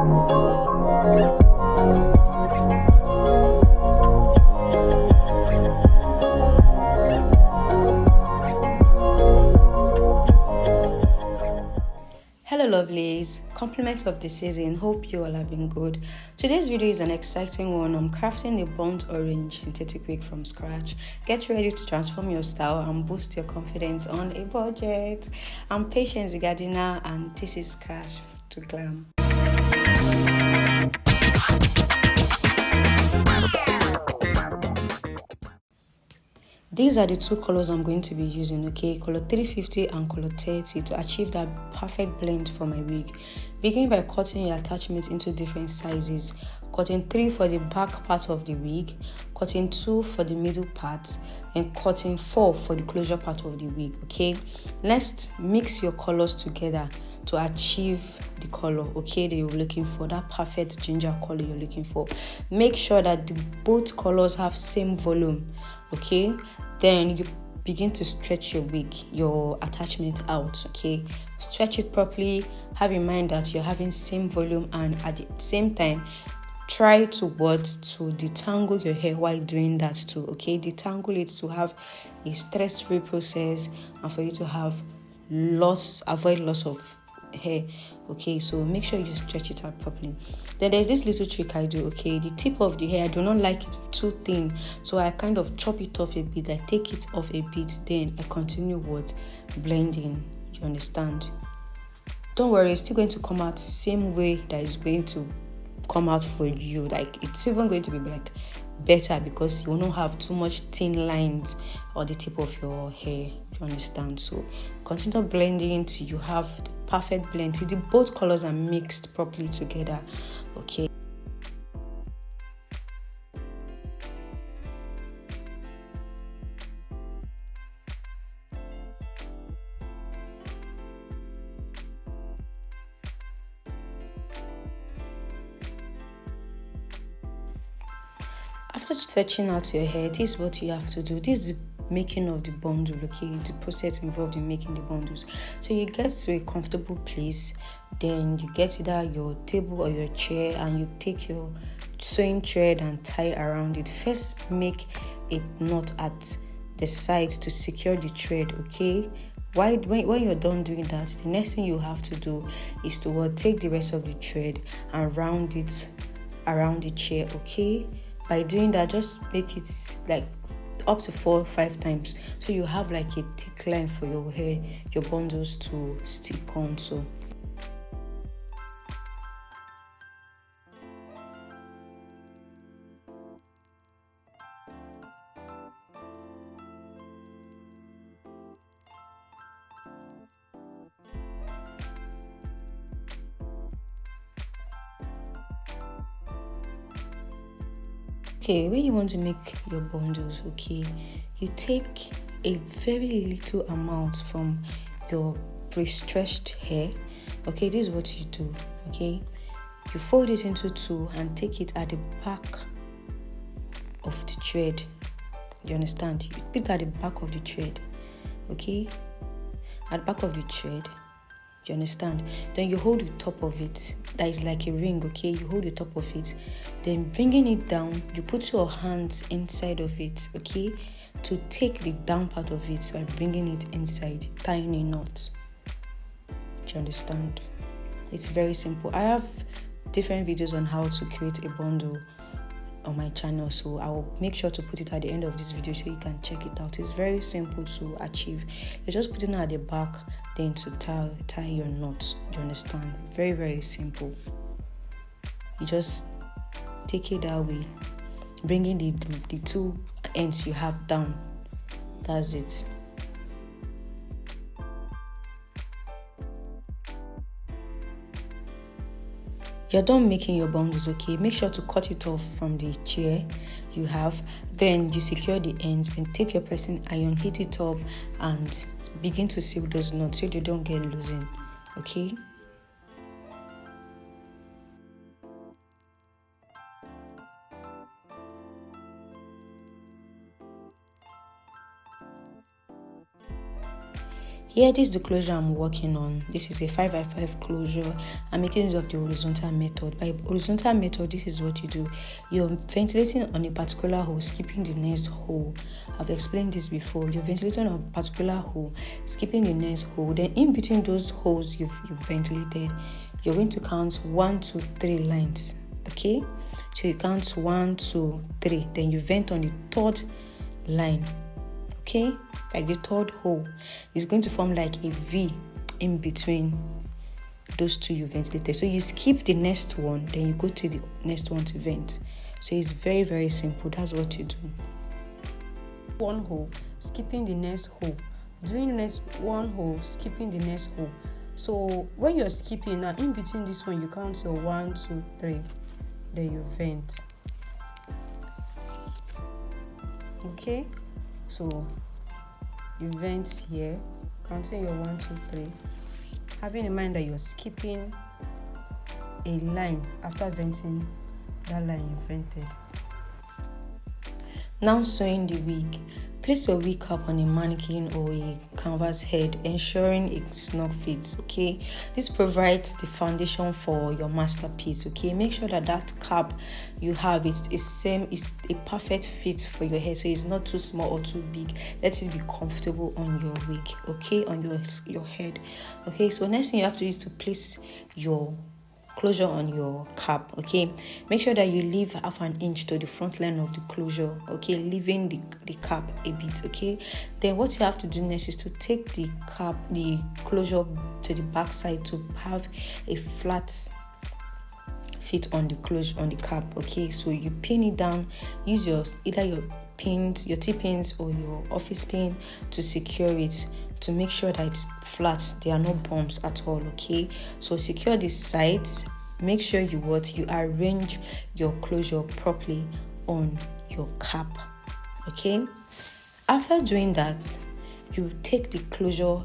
Hello lovelies, compliments of the season, hope you all have been good. Today's video is an exciting one. I'm crafting a burnt orange synthetic wig from scratch. Get ready to transform your style and boost your confidence on a budget. I'm Patience the Gardener and this is Crash to Glam. These are the two colors I'm going to be using, okay? Color 350 and color 30 to achieve that perfect blend for my wig. Begin by cutting your attachment into different sizes. Cutting 3 for the back part of the wig, cutting 2 for the middle part, and cutting 4 for the closure part of the wig, okay? Let's mix your colors together to achieve the color, okay, that you're looking for, that perfect ginger color you're looking for. Make sure that both colors have same volume, okay? Then you begin to stretch your wig, your attachment out, okay? Stretch it properly. Have in mind that you're having same volume, and at the same time try to detangle your hair while doing that too, okay? Detangle it to have a stress-free process and for you to have avoid loss of hair, okay? So make sure you stretch it out properly. Then there's this little trick I do, okay? The tip of the hair, I do not like it too thin, so I kind of chop it off a bit. I take it off a bit, then I continue with blending. Do you understand? Don't worry, it's still going to come out same way that is going to come out for you. Like, it's even going to be like better because you will not have too much thin lines on the tip of your hair. Do you understand? So continue blending till you have the perfect blend, till both colors are mixed properly together, okay? After stretching out your hair, this is what you have to do. This is the making of the bundle, okay? The process involved in making the bundles. So you get to a comfortable place, then you get either your table or your chair, and you take your sewing thread and tie around it. First, make a knot at the side to secure the thread, okay? When you're done doing that, the next thing you have to do is to take the rest of the thread and round it around the chair, okay? By doing that, just make it like up to 4 or 5 times, so you have like a thick line for your hair, your bundles to stick on. So okay, when you want to make your bundles, okay, you take a very little amount from your pre-stretched hair, okay? This is what you do, okay? You fold it into 2 and take it at the back of the thread. You understand? You put it at the back of the thread, okay? At the back of the thread, you understand? Then you hold the top of it. That is like a ring, okay? You hold the top of it. Then bringing it down, you put your hands inside of it, okay? To take the down part of it by bringing it inside, tying a knot. Do you understand? It's very simple. I have different videos on how to create a bundle on my channel, so I will make sure to put it at the end of this video so you can check it out. It's very simple to achieve. You're just putting it at the back, then to tie your knot. Do you understand? Very, very simple. You just take it that way, bringing the 2 ends you have down. That's it. You're done making your bundles, okay? Make sure to cut it off from the chair you have. Then you secure the ends. Then take your pressing iron, heat it up, and begin to seal those knots so they don't get loosened, okay? Here, this is the closure I'm working on. This is a 5x5 closure. I'm making use of the horizontal method. By horizontal method, this is what you do. You're ventilating on a particular hole, skipping the next hole. I've explained this before. You're ventilating on a particular hole, skipping the next hole. Then in between those holes you've ventilated, you're going to count 1, 2, 3 lines. Okay? So you count 1, 2, 3. Then you vent on the third line. Okay, like the third hole is going to form like a V in between those two you ventilated. So you skip the next one, then you go to the next one to vent. So it's very, very simple. That's what you do. One hole, skipping the next hole, doing the next one hole, skipping the next hole. So when you're skipping now, in between this one, you count your 1, 2, 3, then you vent. Okay. So you vent here, counting your 1, 2, 3, having in mind that you're skipping a line after venting that line you vented. Now sewing the wig. Place your wig cap on a mannequin or a canvas head, ensuring it snug fits. Okay, this provides the foundation for your masterpiece. Okay, make sure that that cap you have it's a perfect fit for your hair, so it's not too small or too big. Let it be comfortable on your wig. Okay, on your head. Okay, so next thing you have to do is to place your closure on your cap. Okay, make sure that you leave half an inch to the front line of the closure. Okay, leaving the cap a bit. Okay, then what you have to do next is to take the closure to the back side to have a flat fit on the closure on the cap. Okay, so you pin it down. Use either your T-pins or your office pin to secure it, to make sure that it's flat. There are no bumps at all. Okay, so secure the sides. Make sure you arrange your closure properly on your cap. Okay, after doing that, you take the closure,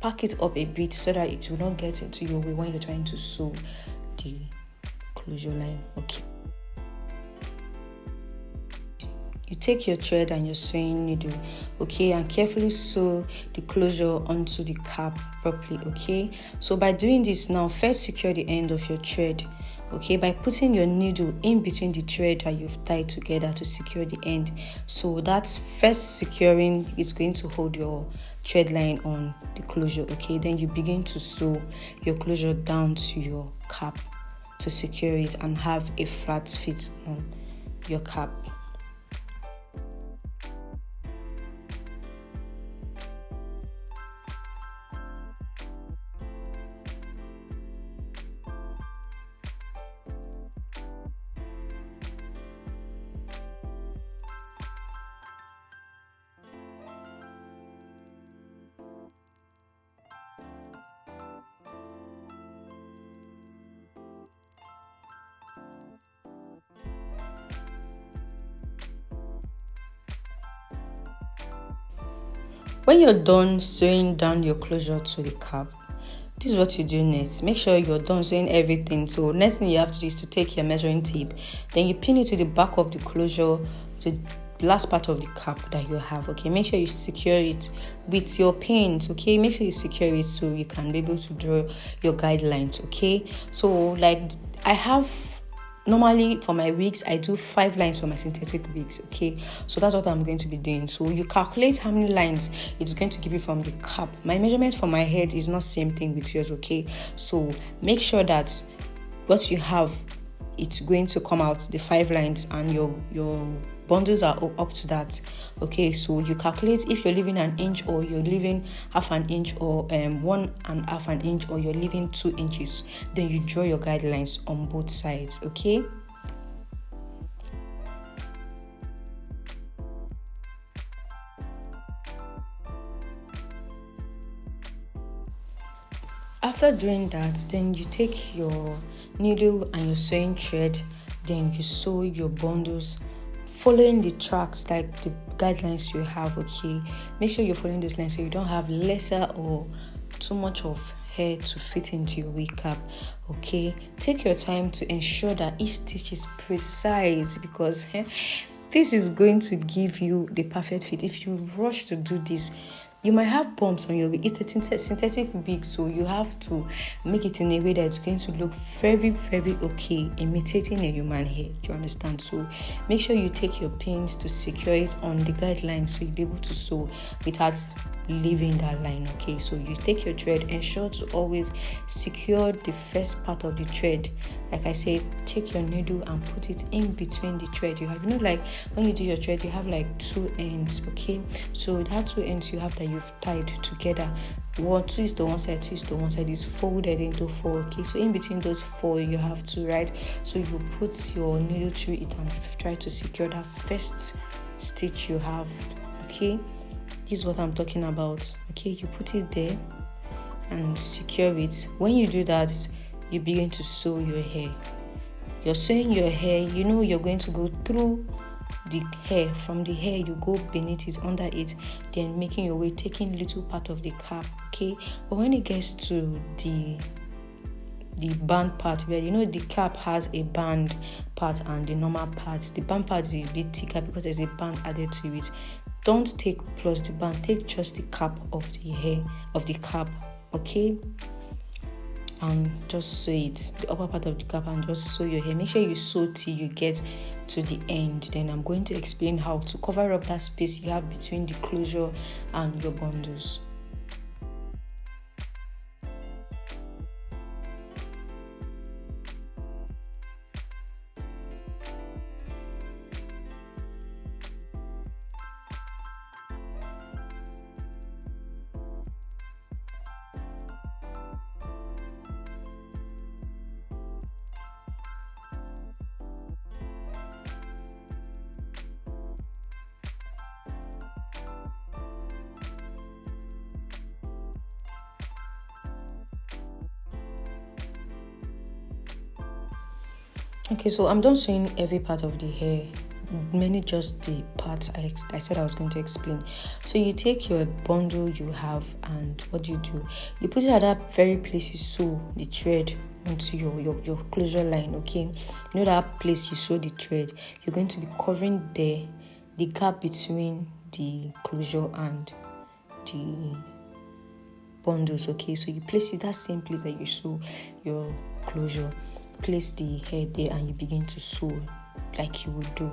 pack it up a bit so that it will not get into your way when you're trying to sew the closure line. Okay, you take your thread and your sewing needle, okay, and carefully sew the closure onto the cap properly. Okay, so by doing this now, first secure the end of your thread. Okay, by putting your needle in between the thread that you've tied together to secure the end. So that's first securing is going to hold your thread line on the closure. Okay, then you begin to sew your closure down to your cap to secure it and have a flat fit on your cap. When you're done sewing down your closure to the cap, this is what you do next. Make sure you're done sewing everything. So next thing you have to do is to take your measuring tape, then you pin it to the back of the closure, to the last part of the cap that you have. Okay, make sure you secure it with your pins. Okay, make sure you secure it so you can be able to draw your guidelines. Okay, so like I have normally for my wigs, I do 5 lines for my synthetic wigs. Okay, so that's what I'm going to be doing. So you calculate how many lines it's going to give you from the cap. My measurement for my head is not same thing with yours. Okay, so make sure that what you have, it's going to come out the 5 lines, and your bundles are up to that. Okay, so you calculate if you're leaving an inch or you're leaving half an inch, or 1.5 an inch, or you're leaving 2 inches. Then you draw your guidelines on both sides. Okay, after doing that, then you take your needle and your sewing thread, then you sew your bundles following the tracks, like the guidelines you have. Okay, make sure you're following those lines so you don't have lesser or too much of hair to fit into your wig cap. Okay, take your time to ensure that each stitch is precise, because this is going to give you the perfect fit. If you rush to do this, You might have bumps on your wig. It's a synthetic wig, so you have to make it in a way that it's going to look very, very okay, imitating a human hair. Do you understand? So make sure you take your pins to secure it on the guidelines so you'll be able to sew without leaving that line. Okay, so you take your thread, ensure to always secure the first part of the thread. Like I said, take your needle and put it in between the thread. You have, like when you do your thread, you have like two ends. Okay, so that two ends you have that you've tied together. Two is to one side, two is to one side, is folded into four. Okay, so in between those four you have two, right? So you put your needle through it and try to secure that first stitch you have. Okay, this is what I'm talking about. Okay, you put it there and secure it. When you do that, you begin to sew your hair. You're sewing your hair, you're going to go through the hair. From the hair, you go beneath it, under it, then making your way, taking little part of the cap. Okay, but when it gets to the band part, where the cap has a band part and the normal part, the band part is a bit thicker because there's a band added to it. Don't take plus the band, take just the cap of the hair of the cap. Okay, and just sew it, the upper part of the cap, and just sew your hair. Make sure you sew till you get to the end. Then I'm going to explain how to cover up that space you have between the closure and your bundles. Okay, so I'm done sewing every part of the hair, mainly just the parts I said I was going to explain. So you take your bundle you have, and what do? You put it at that very place you sew the thread onto your closure line. Okay, that place you sew the thread, you're going to be covering the gap between the closure and the bundles. Okay, so you place it that same place that you sew your closure. Place the hair there and you begin to sew like you would do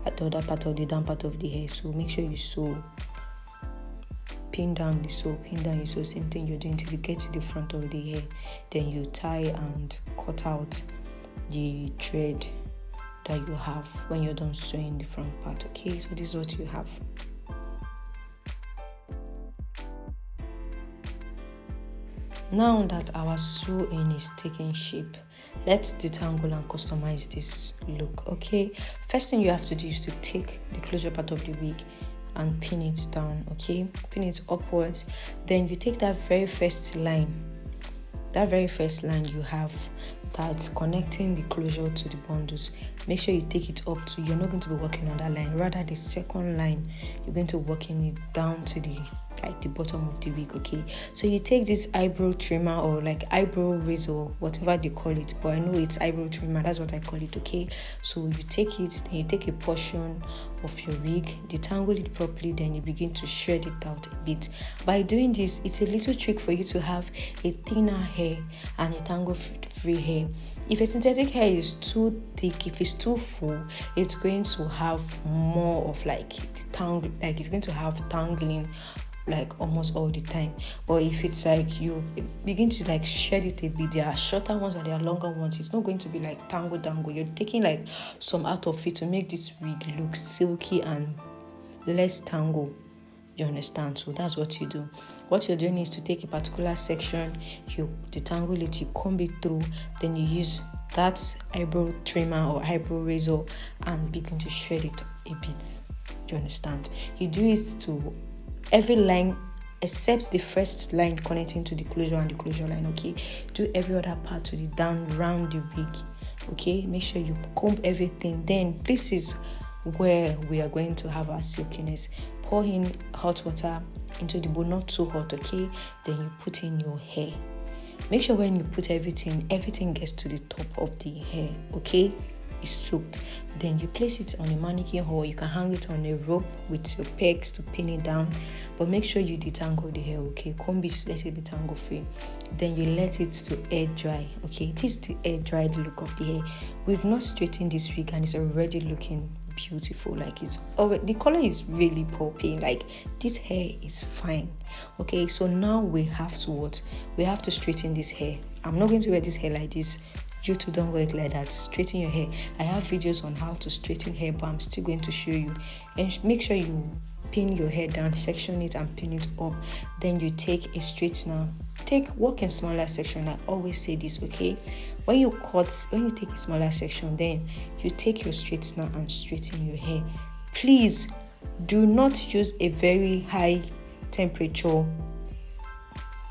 at the other part of the down part of the hair. So make sure you sew, pin down, you sew, pin down, you sew. Same thing you're doing till you get to the front of the hair. Then you tie and cut out the thread that you have when you're done sewing the front part. Okay, so this is what you have. Now that our sewing is taking shape, let's detangle and customize this look. Okay, first thing you have to do is to take the closure part of the wig and pin it down. Okay, pin it upwards. Then you take that very first line you have that's connecting the closure to the bundles. Make sure you take it up to, you're not going to be working on that line, rather the second line you're going to work in it down to the bottom of the wig. Okay, so you take this eyebrow trimmer or like eyebrow razor, whatever they call it, but I know it's eyebrow trimmer, that's what I call it. Okay, so you take it, then you take a portion of your wig, detangle it properly, then you begin to shred it out a bit. By doing this, it's a little trick for you to have a thinner hair and a tangle-free hair. If a synthetic hair is too thick, if it's too full, it's going to have more of like tangle, like it's going to have tangling like almost all the time. But if it's like you begin to like shed it a bit, there are shorter ones and there are longer ones, it's not going to be like tangle. You're taking like some out of it to make this wig look silky and less tangle. You understand? So that's what you do. What you're doing is to take a particular section, you detangle it, you comb it through, then you use that eyebrow trimmer or eyebrow razor and begin to shred it a bit. You understand? You do it to every line except the first line connecting to the closure and the closure line. Okay, do every other part to the down round the wig. Okay, make sure you comb everything. Then this is where we are going to have our silkiness. Pour in hot water into the bowl, not too hot. Okay, then you put in your hair. Make sure when you put everything gets to the top of the hair. Okay, is soaked. Then you place it on a mannequin, or you can hang it on a rope with your pegs to pin it down. But make sure you detangle the hair, okay? Comb it, let it be tangle free. Then you let it to air dry, okay? It is the air dried look of the hair. We've not straightened this wig and it's already looking beautiful. Like, it's already, the color is really popping. Like, this hair is fine. Okay, so now we have to what? We have to straighten this hair. I'm not going to wear this hair like this. You two don't wear it like that. Straighten your hair. I have videos on how to straighten hair, but I'm still going to show you. And make sure you pin your hair down, section it and pin it up. Then you take a straightener. Work in smaller section. I always say this, okay? When you take a smaller section, then you take your straightener and straighten your hair. Please do not use a very high temperature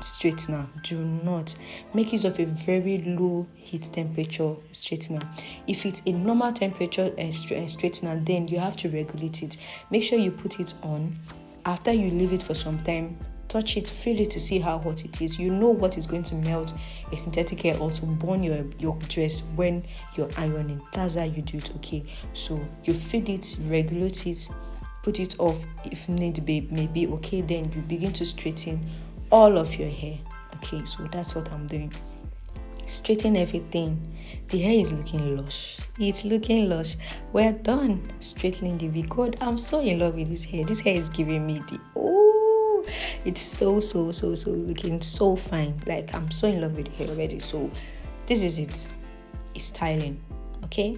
straightener. Do not make use of a very low heat temperature straightener. If it's a normal temperature straightener, then you have to regulate it. Make sure you put it on. After you leave it for some time, touch it, feel it to see how hot it is. You know what is going to melt a synthetic hair or to burn your dress when you're ironing. That's how you do it, okay? So you feel it, regulate it, put it off if need be, maybe, okay? Then you begin to straighten all of your hair, okay? So that's what I'm doing. Straighten everything. The hair is looking lush. It's looking lush. We're done straightening the wig. God, I'm so in love with this hair. This hair is giving me the it's so looking so fine. Like, I'm so in love with the hair already. So this is it. It's styling, okay?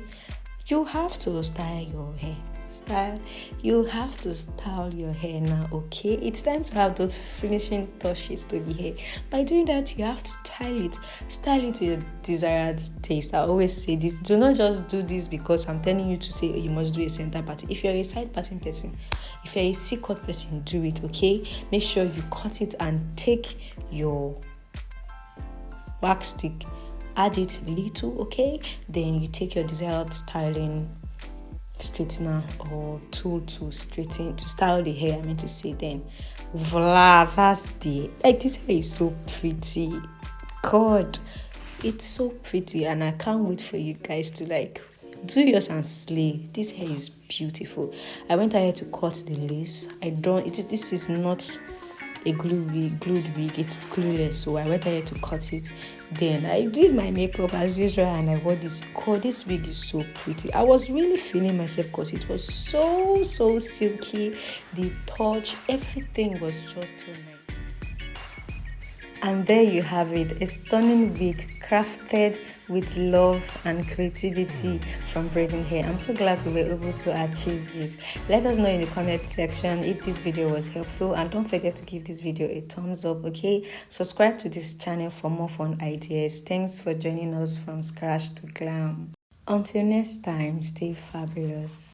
You have to style your hair. You have to style your hair now, okay? It's time to have those finishing touches to the hair. By doing that, you have to style it to your desired taste. I always say this: do not just do this because I'm telling you to say you must do a center parting. If you're a side parting person, if you're a C-cut person, do it, okay? Make sure you cut it and take your wax stick, add it little, okay? Then you take your desired styling straightener or tool to style the hair. I mean to say, then voila, that's the like, this hair is so pretty. God, it's so pretty, and I can't wait for you guys to like do yours and slay. This hair is beautiful. I went ahead to cut the lace. This is not a glued wig, it's glueless, so I went ahead to cut it. Then I did my makeup as usual and I wore this. God, this wig is so pretty. I was really feeling myself because it was so silky. The touch, everything was just so nice. And there you have it, a stunning wig crafted with love and creativity from braiding hair. I'm so glad we were able to achieve this. Let us know in the comment section if this video was helpful, and don't forget to give this video a thumbs up, okay? Subscribe to this channel for more fun ideas. Thanks for joining us from scratch to glam. Until next time, stay fabulous.